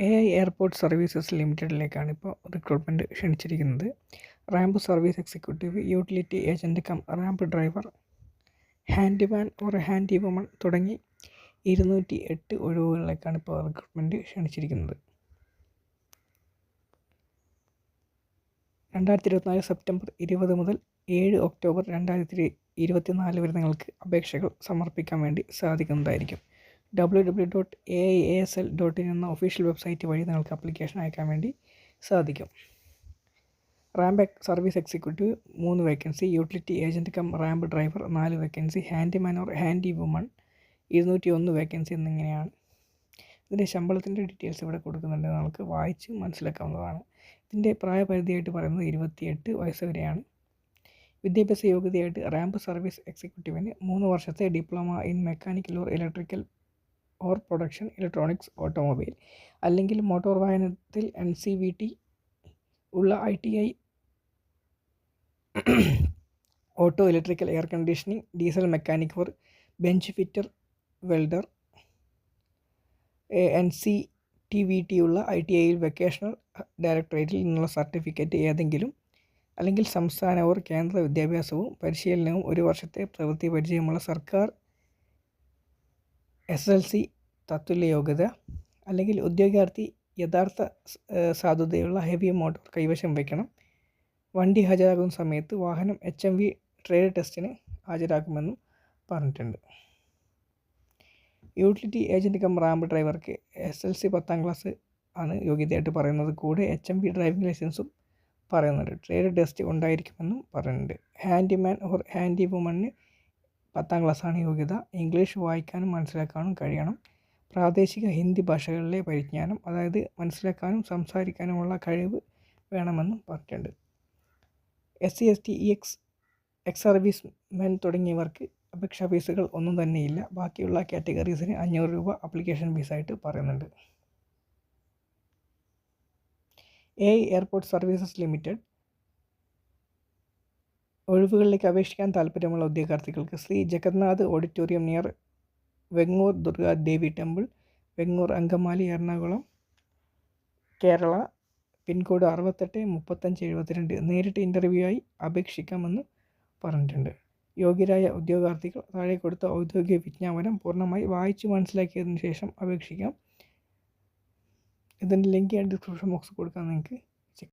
AI airport services ലിമിറ്റഡിലേക്കാണ് ഇപ്പോൾ recruitment ക്ഷണിച്ചിരിക്കുന്നത്. Ramp service executive, utility agent cum ramp driver, handyman or handy woman തുടങ്ങി 208 ഒഴിവുകളിലേക്കാണ് ഇപ്പോൾ recruitment ക്ഷണിച്ചിരിക്കുന്നത്. 2024 September 20 മുതൽ 7 ഒക്ടോബർ 2024 വരെ നിങ്ങൾക്ക് അപേക്ഷകൾ സമർപ്പിക്കാൻ വേണ്ടി സാധിക്കുന്നതായിരിക്കും. www.aiasl.in എന്ന ഒഫീഷ്യൽ വെബ്സൈറ്റ് വഴി നിങ്ങൾക്ക് ആപ്ലിക്കേഷൻ അയക്കാൻ വേണ്ടി സാധിക്കും. Ramp service executive 3 vacancy, utility agent cum ramp driver 4 vacancy, handyman or handy woman 201 vacancy എന്നിങ്ങനെയാണ്. ഇതിൻ്റെ ശമ്പളത്തിൻ്റെ ഡീറ്റെയിൽസ് ഇവിടെ കൊടുക്കുന്നുണ്ട്, നമുക്ക് വായിച്ച് മനസ്സിലാക്കാവുന്നതാണ്. ഇതിൻ്റെ പ്രായപരിധിയായിട്ട് പറയുന്നത് 28 വയസ്സ് വരെയാണ്. വിദ്യാഭ്യാസ യോഗ്യതയായിട്ട് റാമ്പ് സർവീസ് എക്സിക്യൂട്ടീവിന് 3 വർഷത്തെ diploma in mechanical or electrical or production electronics automobile അല്ലെങ്കിൽ മോട്ടോർ വാഹനത്തിൽ NCVT ഉള്ള ITI auto electrical air conditioning diesel mechanic or bench fitter welder NCTVT ഉള്ള ITIയിൽ വൊക്കേഷണൽ ഡയറക്ടറേറ്റിൽ നിന്നുള്ള സർട്ടിഫിക്കറ്റ് ഏതെങ്കിലും അല്ലെങ്കിൽ സംസ്ഥാന ഓർ കേന്ദ്ര വിദ്യാഭ്യാസവും പരിശീലനവും 1 വർഷത്തെ പ്രവൃത്തി പരിചയമുള്ള സർക്കാർ SSLC തത്തുല്യ യോഗ്യത അല്ലെങ്കിൽ ഉദ്യോഗാർത്ഥി യഥാർത്ഥ സാധുതയുള്ള ഹെവി മോട്ടോർ കൈവശം വയ്ക്കണം. വണ്ടി ഹാജരാക്കുന്ന സമയത്ത് വാഹനം HMV ട്രേഡ് ടെസ്റ്റിന് ഹാജരാക്കുമെന്നും പറഞ്ഞിട്ടുണ്ട്. യൂട്ടിലിറ്റി ഏജൻറ്റ് കം റാമ്പ് ഡ്രൈവർക്ക് SSLC 10ാം ക്ലാസ് ആണ് യോഗ്യതയായിട്ട് പറയുന്നത്. കൂടെ HMV ഡ്രൈവിംഗ് ലൈസൻസും പറയുന്നുണ്ട്. ട്രേഡ് ടെസ്റ്റ് ഉണ്ടായിരിക്കുമെന്നും പറയുന്നുണ്ട്. ഹാൻഡിമാൻ ഓർ ഹാൻഡി വുമണിന് 10ാം ക്ലാസ്സാണ് യോഗ്യത. ഇംഗ്ലീഷ് വായിക്കാനും മനസ്സിലാക്കാനും കഴിയണം. പ്രാദേശിക ഹിന്ദി ഭാഷകളിലെ പരിജ്ഞാനം, അതായത് മനസ്സിലാക്കാനും സംസാരിക്കാനുമുള്ള കഴിവ് വേണമെന്നും പറഞ്ഞിട്ടുണ്ട്. SC ST ex service men തുടങ്ങിയവർക്ക് അപേക്ഷാ ഫീസുകൾ ഒന്നും തന്നെയില്ല. ബാക്കിയുള്ള കാറ്റഗറീസിന് 500 രൂപ ആപ്ലിക്കേഷൻ ഫീസായിട്ട് പറയുന്നുണ്ട്. AI എയർപോർട്ട് സർവീസസ് ലിമിറ്റഡ് ഒഴിവുകളിലേക്ക് അപേക്ഷിക്കാൻ താല്പര്യമുള്ള ഉദ്യോഗാർത്ഥികൾക്ക് ശ്രീ ജഗന്നാഥ് ഓഡിറ്റോറിയം നിയർ വെങ്ങൂർ ദുർഗാ ദേവി ടെമ്പിൾ, വെങ്ങൂർ, അങ്കമാലി, എറണാകുളം, കേരള, പിൻകോഡ് 683572 നേരിട്ട് ഇൻ്റർവ്യൂ ആയി അപേക്ഷിക്കാമെന്ന് പറഞ്ഞിട്ടുണ്ട്. യോഗ്യരായ ഉദ്യോഗാർത്ഥികൾ താഴെ കൊടുത്ത ഔദ്യോഗിക വിജ്ഞാപനം പൂർണ്ണമായി വായിച്ച് മനസ്സിലാക്കിയതിന് ശേഷം അപേക്ഷിക്കാം. ഇതിൻ്റെ ലിങ്ക് ഞാൻ ഡിസ്ക്രിപ്ഷൻ ബോക്സിൽ കൊടുക്കാം നിങ്ങൾക്ക്.